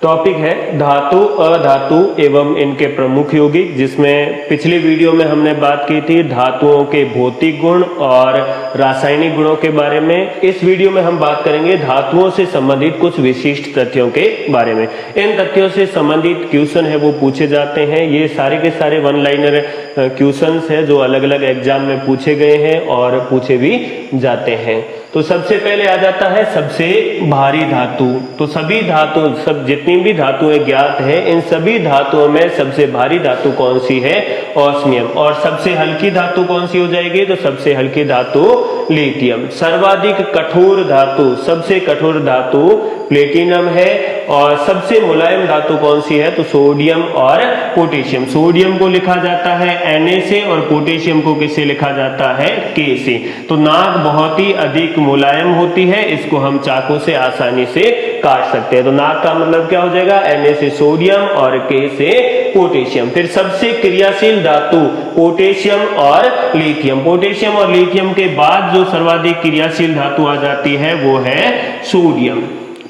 Topic है धातु अधातु एवं इनके प्रमुख यौगिक, जिसमें पिछले वीडियो में हमने बात की थी धातुओं के भौतिक गुण और रासायनिक गुणों के बारे में। इस वीडियो में हम बात करेंगे धातुओं से संबंधित कुछ विशिष्ट तथ्यों के बारे में। इन तथ्यों से संबंधित क्वेश्चन है वो पूछे जाते हैं। ये सारे के सारे वन लाइनर क्वेश्चंस है जो अलग अलग एग्जाम में पूछे गए हैं और पूछे भी जाते हैं। तो सबसे पहले आ जाता है सबसे भारी धातु। तो सभी धातु सब जितनी भी धातुएं ज्ञात है, इन सभी धातुओं में सबसे भारी धातु कौन सी है? ऑस्मियम। और सबसे हल्की धातु कौन सी हो जाएगी? तो सबसे हल्की धातु लिथियम। सर्वाधिक कठोर धातु, सबसे कठोर धातु प्लेटिनम है। और सबसे मुलायम धातु कौन सी है? तो सोडियम और पोटेशियम। सोडियम को लिखा जाता है Na से और पोटेशियम को किससे लिखा जाता है? K से। तो नाक बहुत ही अधिक मुलायम होती है, इसको हम चाकू से आसानी से काट सकते हैं। तो नाक का मतलब क्या हो जाएगा? Na से सोडियम और K से पोटेशियम। फिर सबसे क्रियाशील धातु पोटेशियम और लिथियम। पोटेशियम और लिथियम के बाद जो सर्वाधिक क्रियाशील धातु आ जाती है वो है सोडियम।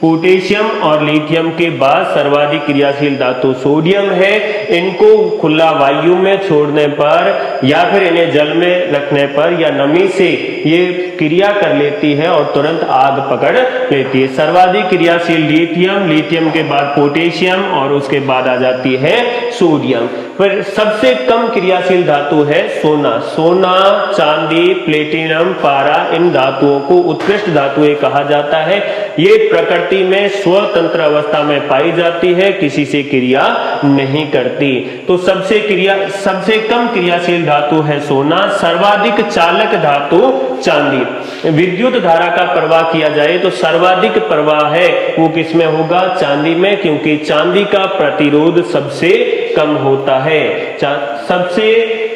पोटेशियम और लिथियम के बाद सर्वाधिक क्रियाशील धातु सोडियम है। इनको खुला वायु में छोड़ने पर या फिर इन्हें जल में रखने पर या नमी से ये क्रिया कर लेती है और तुरंत आग पकड़ लेती है। सर्वाधिक क्रियाशील लिथियम, लिथियम के बाद पोटेशियम और उसके बाद आ जाती है सोडियम। फिर सबसे कम क्रियाशील धातु है सोना। सोना, चांदी, प्लेटिनम, पारा, इन धातुओं को उत्कृष्ट धातुएं कहा जाता है। ये प्रकृति में स्वतंत्र अवस्था में पाई जाती है, किसी से क्रिया नहीं करती। तो सबसे कम क्रियाशील धातु है सोना। सर्वाधिक चालक धातु चांदी। विद्युत धारा का प्रवाह किया जाए तो सर्वाधिक प्रवाह है वो किसमें होगा? चांदी में, क्योंकि चांदी का प्रतिरोध सबसे कम होता है। सबसे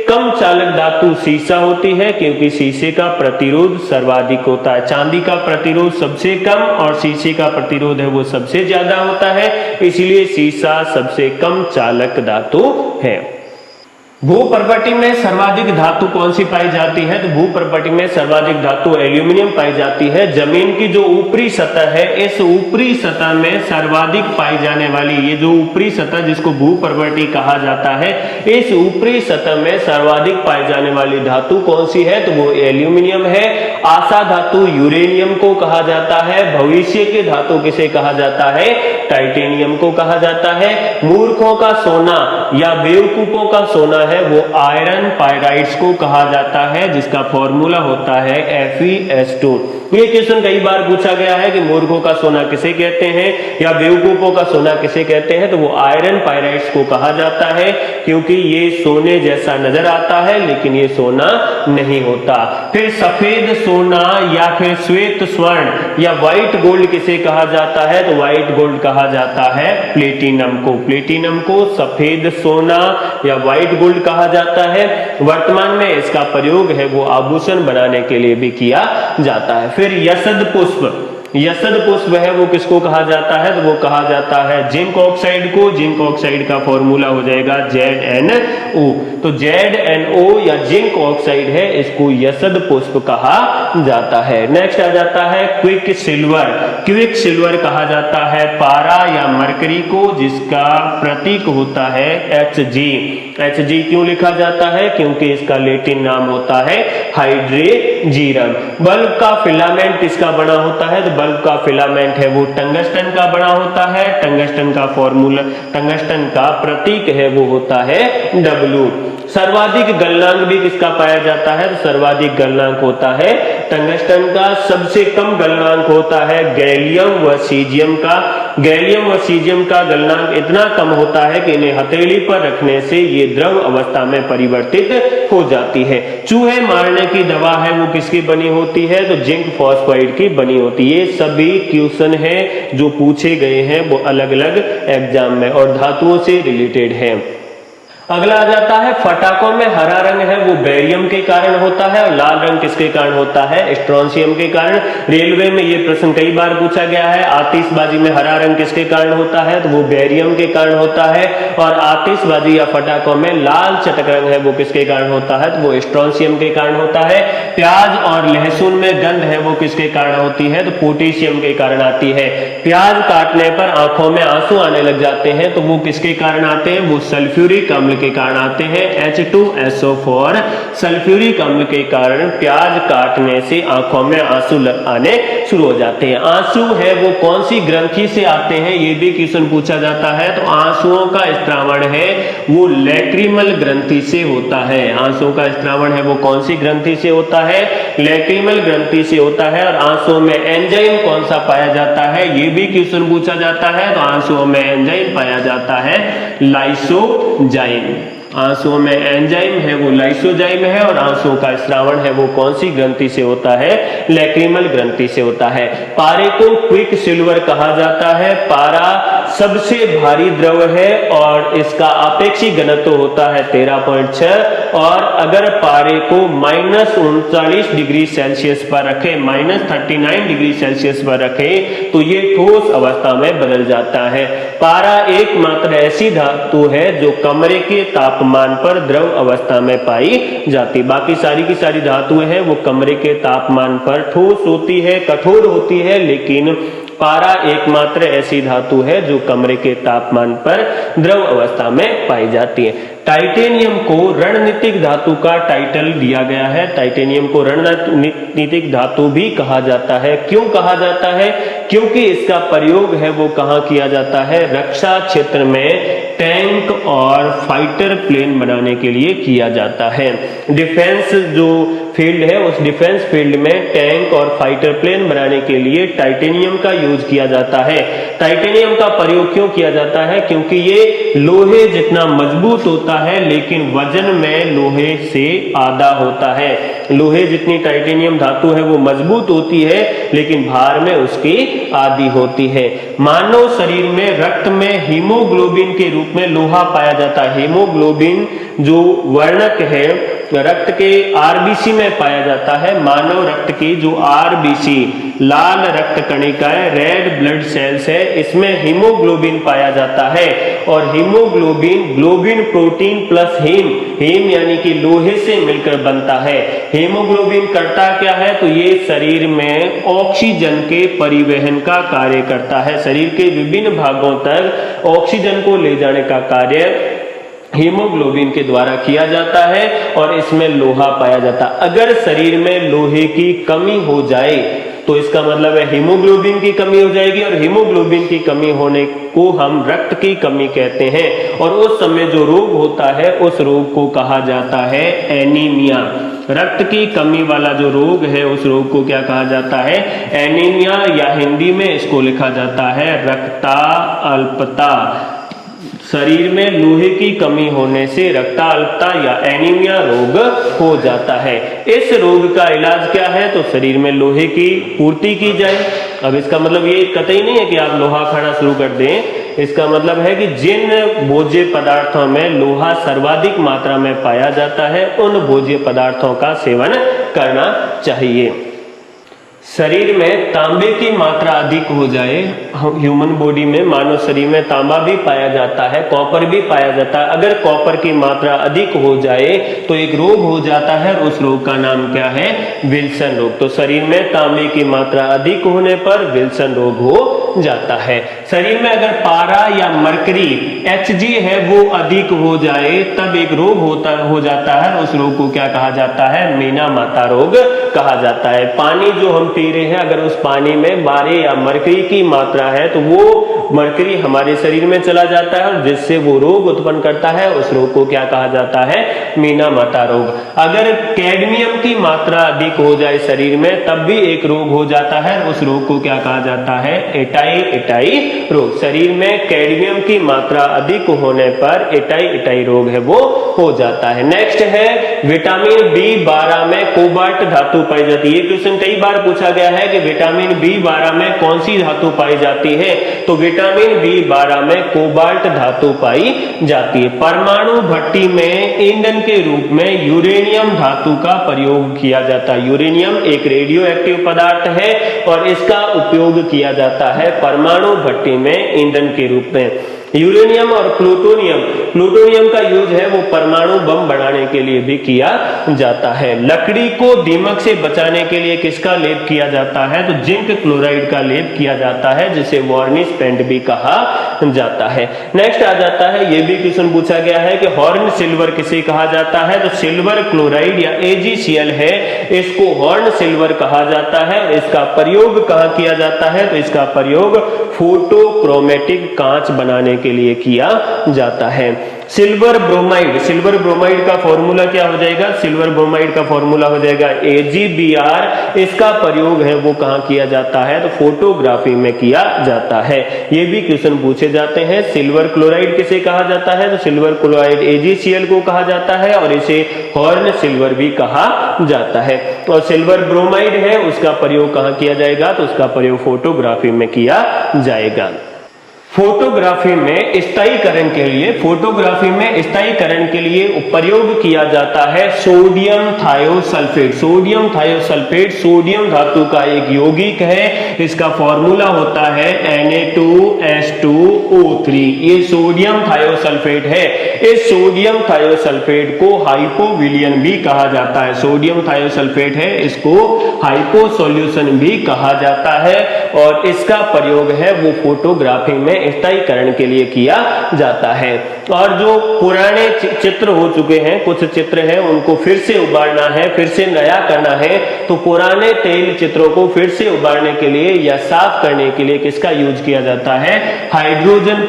कम चालक धातु सीसा होती है, क्योंकि शीशे का प्रतिरोध सर्वाधिक होता है। चांदी का प्रतिरोध सबसे कम और शीशे का प्रतिरोध है वो सबसे ज्यादा होता है, इसलिए सीसा सबसे कम चालक धातु है। भूप्रवृत्ति में सर्वाधिक धातु कौन सी पाई जाती है? तो भूप्रवृत्ति में सर्वाधिक धातु एल्यूमिनियम पाई जाती है। जमीन की जो ऊपरी सतह है, इस ऊपरी सतह में सर्वाधिक पाई जाने वाली ये जो ऊपरी सतह जिसको भूप्रवृत्ति कहा जाता है, इस ऊपरी सतह में सर्वाधिक पाई जाने वाली धातु कौन सी है? तो वो एल्यूमिनियम है। आशा धातु यूरेनियम को कहा जाता है। भविष्य के धातु किसे कहा जाता है? टाइटेनियम को कहा जाता है। मूर्खों का सोना या बेवकूफों का सोना है वो आयरन पायराइड्स को कहा जाता है, जिसका फॉर्मूला होता है Fe(S2). ये क्वेश्चन कई बार पूछा गया है कि मूर्खों का सोना किसे कहते हैं या बेवकूफों का सोना किसे कहते हैं? तो वो आयरन पायराइड्स को कहा जाता है, क्योंकि ये सोने जैसा नजर आता है लेकिन ये सोना नहीं होता। फिर सफेद सोना या फिर श्वेत स्वर्ण या व्हाइट गोल्ड किसे कहा जाता है? तो व्हाइट गोल्ड कहा जाता है प्लेटिनम को। प्लेटिनम को सफेद सोना या व्हाइट गोल्ड कहा जाता है। वर्तमान में इसका प्रयोग है वो आभूषण बनाने के लिए भी किया जाता है। फिर यसद पुष्प, यसद पुष्प है वो किसको कहा जाता है? तो वो कहा जाता है जिंक ऑक्साइड को। जिंक ऑक्साइड का फॉर्मूला हो जाएगा ZnO। तो ZnO या जिंक ऑक्साइड है, इसको यसद पुष्प कहा जाता है। नेक्स्ट आ जाता है क्विक सिल्वर। क्विक सिल्वर कहा जाता है पारा या मरकरी को, जिसका प्रतीक होता है Hg। Hg क्यों लिखा जाता है? क्योंकि इसका लैटिन नाम होता है हाइड्रोजीरम। बल्ब का फिलामेंट इसका बना होता है, तो बल्ब का फिलामेंट है वो टंगस्टन का बना होता है। टंगस्टन का फॉर्मूला, टंगस्टन का प्रतीक है वो होता है W। सर्वाधिक गलनांक भी किसका पाया जाता है? तो सर्वाधिक गलनांक होता है टंगस्टन का। सबसे कम गलनांक होता है गैलियम व सीजियम का। गैलियम व सीजियम का गलनांक इतना कम होता है कि इन्हें हथेली पर रखने से ये द्रव अवस्था में परिवर्तित हो जाती है। चूहे मारने की दवा है वो किसकी बनी होती है? तो जिंक फॉस्फाइड की बनी होती है। ये सभी क्वेश्चन है जो पूछे गए हैं वो अलग अलग एग्जाम में और धातुओं से रिलेटेड है। अगला आ जाता है फटाकों में हरा रंग है वो बेरियम के कारण होता है और लाल रंग किसके कारण होता है, स्ट्रोंशियम के कारण। रेलवे में ये प्रश्न कई बार पूछा गया है, आतिशबाजी में हरा रंग किसके कारण होता है, तो वो बेरियम के कारण होता है। और आतिशबाजी या फटाकों में लाल चटक रंग है वो किसके कारण होता है, तो वो स्ट्रोंशियम के कारण होता है। प्याज और लहसुन में गंध है वो किसके कारण होती है, तो पोटेशियम के कारण आती है। प्याज काटने पर आंखों में आंसू आने लग जाते हैं तो वो किसके कारण आते हैं, वो सल्फ्यूरिक अम्ल के कारण आते हैं, H2SO4 सल्फ्यूरिक अम्ल के कारण प्याज काटने से आंखों में आंसू आने शुरू हो जाते हैं। आंसू है वो कौन सी ग्रंथि से आते हैं, ये भी क्वेश्चन पूछा जाता है। तो आंसुओं का स्त्रावण है वो लैक्रिमल ग्रंथि से होता है। आंसुओं का स्त्रावण है वो कौन सी ग्रंथि से होता है, लैक्रिमल ग्रंथि से होता है। और आंसुओं में एंजाइम कौन सा पाया जाता है, ये भी क्वेश्चन पूछा जाता है। तो आंसुओं में एंजाइम पाया जाता है लाइसोजाइम। आंसुओं में एंजाइम है वो लाइसोजाइम है। और आंसुओं का स्रावण है वो कौन सी ग्रंथि से होता है, लैक्रिमल ग्रंथि से होता है। पारे को क्विक सिल्वर कहा जाता है। पारा सबसे भारी द्रव है और इसका आपेक्षिक घनत्व होता है 13.6। और अगर पारे को -39 डिग्री सेल्सियस पर रखे, -39 डिग्री सेल्सियस पर रखे तो ये ठोस अवस्था में बदल जाता है। पारा एकमात्र ऐसी धातु है जो कमरे के तापमान पर द्रव अवस्था में पाई जाती। बाकी सारी की सारी धातुएं हैं वो कमरे के तापमान पर ठोस होती है, कठोर होती है, लेकिन पारा एकमात्र ऐसी धातु है जो कमरे के तापमान पर द्रव अवस्था में पाई जाती है। टाइटेनियम को रणनीतिक धातु का टाइटल दिया गया है। टाइटेनियम को रणनीतिक धातु भी कहा जाता है। क्यों कहा जाता है, क्योंकि इसका प्रयोग है वो कहाँ किया जाता है, रक्षा क्षेत्र में टैंक और फाइटर प्लेन बनाने के लिए किया जाता है। डिफेंस जो फील्ड है उस डिफेंस फील्ड में टैंक और फाइटर प्लेन बनाने के लिए टाइटेनियम का यूज किया जाता है। टाइटेनियम का प्रयोग क्यों किया जाता है, क्योंकि ये लोहे जितना मजबूत होता है लेकिन वजन में लोहे से आधा होता है। लोहे जितनी टाइटेनियम धातु है वो मजबूत होती है लेकिन भार में उसकी आधी होती है। मानव शरीर में रक्त में हीमोग्लोबिन के रूप में लोहा पाया जाता है। हीमोग्लोबिन जो वर्णक है रक्त के आरबीसी में पाया जाता है। मानव रक्त की जो आरबीसी लाल रक्त कणिकाएं, रेड ब्लड सेल्स है, इसमें हीमोग्लोबिन पाया जाता है। और haemoglobin globin protein plus haem, haem यानी कि लोहे से मिलकर बनता है। हीमोग्लोबिन करता क्या है, तो ये शरीर में ऑक्सीजन के परिवहन का कार्य करता है। शरीर के विभिन्न भागों तक ऑक्सीजन को ले जाने का कार्य हीमोग्लोबिन के द्वारा किया जाता है और इसमें लोहा पाया जाता है। अगर शरीर में लोहे की कमी हो जाए तो इसका मतलब है हीमोग्लोबिन की कमी हो जाएगी और हीमोग्लोबिन की कमी होने को हम रक्त की कमी कहते हैं। और उस समय जो रोग होता है उस रोग को कहा जाता है एनीमिया। रक्त की कमी वाला जो रोग है उस रोग को क्या कहा जाता है, एनीमिया, या हिंदी में इसको लिखा जाता है रक्ताल्पता। शरीर में लोहे की कमी होने से रक्ताल्पता या एनीमिया रोग हो जाता है। इस रोग का इलाज क्या है, तो शरीर में लोहे की पूर्ति की जाए। अब इसका मतलब ये कतई नहीं है कि आप लोहा खाना शुरू कर दें। इसका मतलब है कि जिन भोज्य पदार्थों में लोहा सर्वाधिक मात्रा में पाया जाता है उन भोज्य पदार्थों का सेवन करना चाहिए। शरीर में तांबे की मात्रा अधिक हो जाए, ह्यूमन बॉडी में मानव शरीर में तांबा भी पाया जाता है, कॉपर भी पाया जाता है। अगर कॉपर की मात्रा अधिक हो जाए तो एक रोग हो जाता है, उस रोग का नाम क्या है, विल्सन रोग। तो शरीर में तांबे की मात्रा अधिक होने पर विल्सन रोग हो जाता है। शरीर में अगर पारा या मरकरी Hg है वो अधिक हो जाए तब एक रोग हो जाता है, उस रोग को क्या कहा जाता है, मीना माता रोग कहा जाता है। पानी जो हम पी रहे हैं अगर उस पानी में बारे या मरकरी की मात्रा है तो वो मरकरी हमारे शरीर में चला जाता है और जिससे वो रोग उत्पन्न करता है, उस रोग को क्या कहा जाता है, मीना माता रोग। अगर कैडमियम की मात्रा अधिक हो जाए शरीर में तब भी एक रोग हो जाता है, उस रोग को क्या कहा जाता है, एटाई रोग। शरीर में कैडमियम की मात्रा अधिक होने पर एटाई रोग है वो हो जाता है। नेक्स्ट है विटामिन B12 में कोबाल्ट धातु पाई जाती है। ये क्वेश्चन कई बार पूछा गया है कि विटामिन B12 में कौन सी धातु पाई जाती है, तो विटामिन B12 में कोबाल्ट धातु पाई जाती है। परमाणु भट्टी में ईंधन के रूप में यूरेनियम धातु का प्रयोग किया जाता है। यूरेनियम एक रेडियो एक्टिव पदार्थ है और इसका उपयोग किया जाता है परमाणु भट्टी में ईंधन के रूप में। यूरेनियम और प्लूटोनियम का यूज है वो परमाणु बम बनाने के लिए भी किया जाता है। लकड़ी को दीमक से बचाने के लिए किसका लेप किया जाता है, तो जिंक क्लोराइड का लेप किया जाता है, जिसे वार्निश पेंट भी कहा जाता है। नेक्स्ट आ जाता है, ये भी क्वेश्चन पूछा गया है कि हॉर्न सिल्वर किसे कहा जाता है, तो सिल्वर क्लोराइड या AgCl है, इसको हॉर्न सिल्वर कहा जाता है। इसका प्रयोग कहाँ किया जाता है, तो इसका प्रयोग फोटोक्रोमेटिक कांच बनाने के लिए किया जाता है। सिल्वर ब्रोमाइड का फॉर्मूला क्या हो जाएगा, सिल्वर ब्रोमाइड का फॉर्मूला हो जाएगा AgBr। इसका प्रयोग है वो कहाँ किया जाता है, तो फोटोग्राफी में किया जाता है। ये भी क्वेश्चन पूछे जाते हैं। सिल्वर क्लोराइड किसे कहा जाता है, तो सिल्वर क्लोराइड AgCl को कहा जाता है और इसे हॉर्न सिल्वर भी कहा जाता है। और सिल्वर ब्रोमाइड है, उसका प्रयोग कहाँ किया जाएगा, तो उसका प्रयोग फोटोग्राफी में किया जाएगा। फोटोग्राफी में स्थायीकरण के लिए प्रयोग किया जाता है सोडियम थायोसल्फेट। सोडियम धातु का एक यौगिक है, इसका फॉर्मूला होता है Na2H2O3। ये सोडियम थायोसल्फेट है। इस सोडियम थायोसल्फेट को हाइपोविलियन भी कहा जाता है। सोडियम थायोसल्फेट है, इसको हाइपो सॉल्यूशन भी कहा जाता है और इसका प्रयोग है वो फोटोग्राफी में स्थायीकरण के लिए किया जाता है। और जो पुराने चित्र हो चुके हैं, कुछ चित्र हैं, उनको फिर से उबारना है, फिर से नया करना है, तो पुराने तेल चित्रों को फिर से उबारने के लिए या साफ करने के लिए किसका यूज किया जाता है, हाइड्रोजन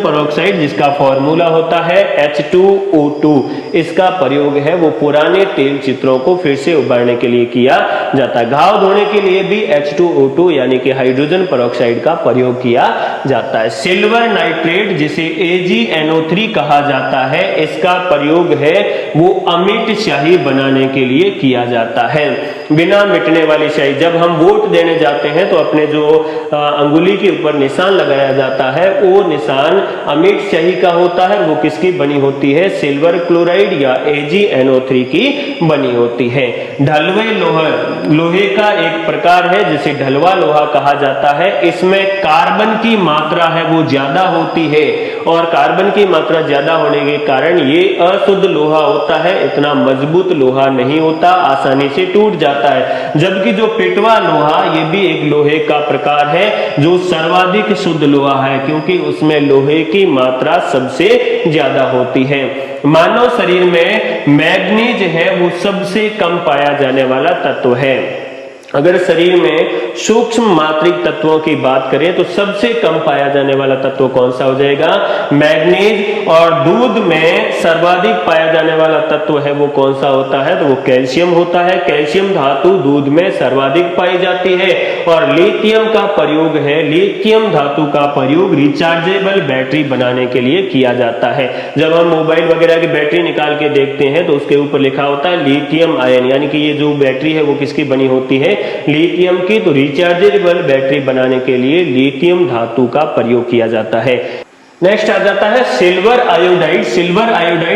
पेरोक्साइड जिसका फॉर्मूला होता है H2O2। इसका प्रयोग है वो पुराने तेल चित्रों को फिर से उबारने के लिए किया जाता है। घाव धोने के लिए भी H2O2 यानी कि हाइड्रोजन पेरोक्साइड का प्रयोग किया जाता है। सिल्वर नाइट्रेट जिसे AgNO3 कहा जाता है, इसका प्रयोग है वो अमिट स्याही बनाने के लिए किया जाता है। बिना मिटने वाली स्याही, जब हम वोट देने जाते हैं तो अपने जो अंगुली के ऊपर निशान लगाया जाता है, वो निशान अमिट स्याही का होता है। वो किसकी बनी होती है, सिल्वर क्लोराइड या AgNO3 की बनी होती है। ढलवे लोहे का एक प्रकार है जिसे ढलवा लोहा कहा जाता है। इसमें कार्बन की मात्रा है वो ज्यादा होती है और कार्बन की मात्रा ज्यादा होने के कारण ये अशुद्ध लोहा होता है, इतना मजबूत लोहा नहीं होता, आसानी से टूट जाता है। जबकि जो पिटवा लोहा, ये भी एक लोहे का प्रकार है जो सर्वाधिक शुद्ध लोहा है, क्योंकि उसमें लोहे की मात्रा सबसे ज्यादा होती है। मानव शरीर में मैग्नीज है वो सबसे कम पाया जाने वाला तत्व है। अगर शरीर में सूक्ष्म मात्रिक तत्वों की बात करें तो सबसे कम पाया जाने वाला तत्व कौन सा हो जाएगा, मैग्नीज। और दूध में सर्वाधिक पाया जाने वाला तत्व है वो कौन सा होता है, तो वो कैल्शियम होता है। कैल्शियम धातु दूध में सर्वाधिक पाई जाती है। और लिथियम का प्रयोग है, लिथियम धातु का प्रयोग रिचार्जेबल बैटरी बनाने के लिए किया जाता है। जब हम मोबाइल वगैरह की बैटरी निकाल के देखते हैं तो उसके ऊपर लिखा होता है लिथियम आयन, यानी कि ये जो बैटरी है वो किसकी बनी होती है, लिथियम की। तो रिचार्जेबल बैटरी बनाने के लिए लिथियम धातु का प्रयोग किया जाता है। नेक्स्ट आ जाता है सिल्वर आयोडाइड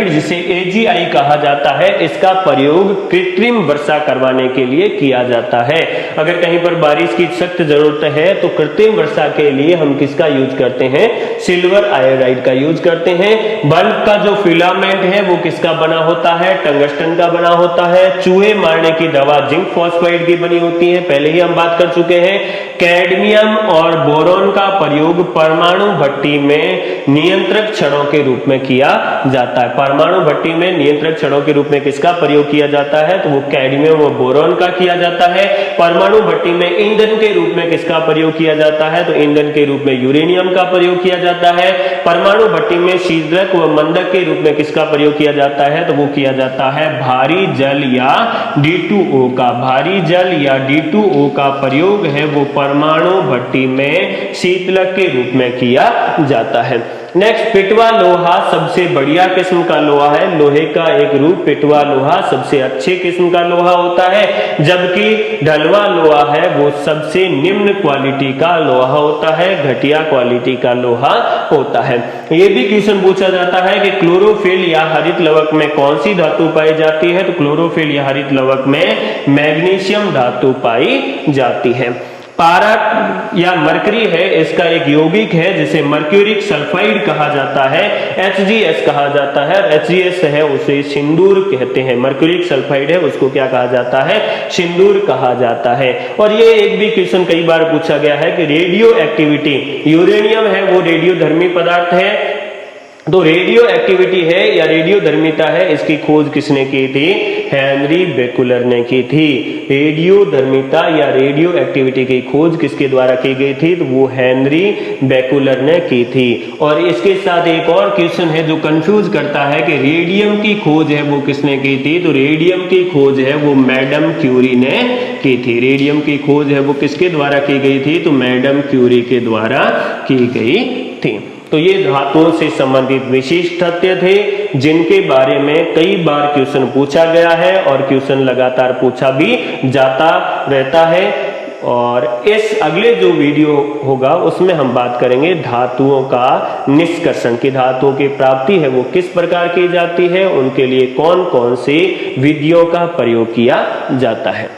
जिसे AgI कहा जाता है। इसका प्रयोग कृत्रिम वर्षा करवाने के लिए किया जाता है। अगर कहीं पर बारिश की सख्त जरूरत है तो कृत्रिम वर्षा के लिए हम किसका यूज करते हैं, सिल्वर आयोडाइड का यूज करते हैं। बल्ब का जो फिलामेंट है वो किसका बना होता है, टंगस्टन का बना होता है। चूहे मारने की दवा जिंक फॉस्फाइड की बनी होती है, पहले ही हम बात कर चुके हैं। कैडमियम और बोरॉन का प्रयोग परमाणु भट्टी में नियंत्रक क्षणों के रूप में किया जाता है। परमाणु भट्टी में नियंत्रक क्षणों के रूप में किसका प्रयोग किया जाता है? तो वो कैडमियम व बोरॉन का किया जाता है। परमाणु भट्टी में ईंधन के रूप में किसका प्रयोग किया जाता है? तो ईंधन के रूप में यूरेनियम का प्रयोग किया जाता है। परमाणु भट्टी में शीतलक व मंदक के रूप में किसका प्रयोग किया जाता है? तो वो किया जाता है भारी जल या D2O का। भारी जल या D2O का प्रयोग है वो परमाणु भट्टी में शीतलक के रूप में किया जाता है। नेक्स्ट, पिटवा लोहा सबसे बढ़िया किस्म का लोहा है। लोहे का एक रूप पिटवा लोहा सबसे अच्छे किस्म का लोहा होता है, जबकि ढलवा लोहा है वो सबसे निम्न क्वालिटी का लोहा होता है, घटिया क्वालिटी का लोहा होता है। ये भी क्वेश्चन पूछा जाता है कि क्लोरोफिल या हरित लवक में कौन सी धातु पाई जाती है? तो क्लोरोफिल या हरित लवक में मैग्नीशियम धातु पाई जाती है। पारा या मरकरी है, इसका एक यौगिक है जिसे मर्क्यूरिक सल्फाइड कहा जाता है, HGS कहा जाता है। HGS है उसे सिंदूर कहते हैं। मर्क्यूरिक सल्फाइड है उसको क्या कहा जाता है? सिंदूर कहा जाता है। और ये एक भी क्वेश्चन कई बार पूछा गया है कि रेडियो एक्टिविटी, यूरेनियम है वो रेडियोधर्मी पदार्थ है, तो रेडियो एक्टिविटी है या रेडियो धर्मिता है, इसकी खोज किसने की थी? हेनरी बेकुलर ने की थी। रेडियो धर्मिता या रेडियो एक्टिविटी की खोज किसके द्वारा की गई थी? तो वो हेनरी बेकुलर ने की थी। और इसके साथ एक और क्वेश्चन है जो कंफ्यूज करता है कि रेडियम की खोज है वो किसने की थी? तो रेडियम की खोज है वो मैडम क्यूरी ने की थी। रेडियम की खोज है वो किसके द्वारा की गई थी? तो मैडम क्यूरी के द्वारा की गई थी। तो ये धातुओं से संबंधित विशिष्ट तथ्य थे जिनके बारे में कई बार क्वेश्चन पूछा गया है और क्वेश्चन लगातार पूछा भी जाता रहता है। और इस अगले जो वीडियो होगा उसमें हम बात करेंगे धातुओं का निष्कर्षण की धातुओं की प्राप्ति है वो किस प्रकार की जाती है, उनके लिए कौन कौन सी विधियों का प्रयोग किया जाता है।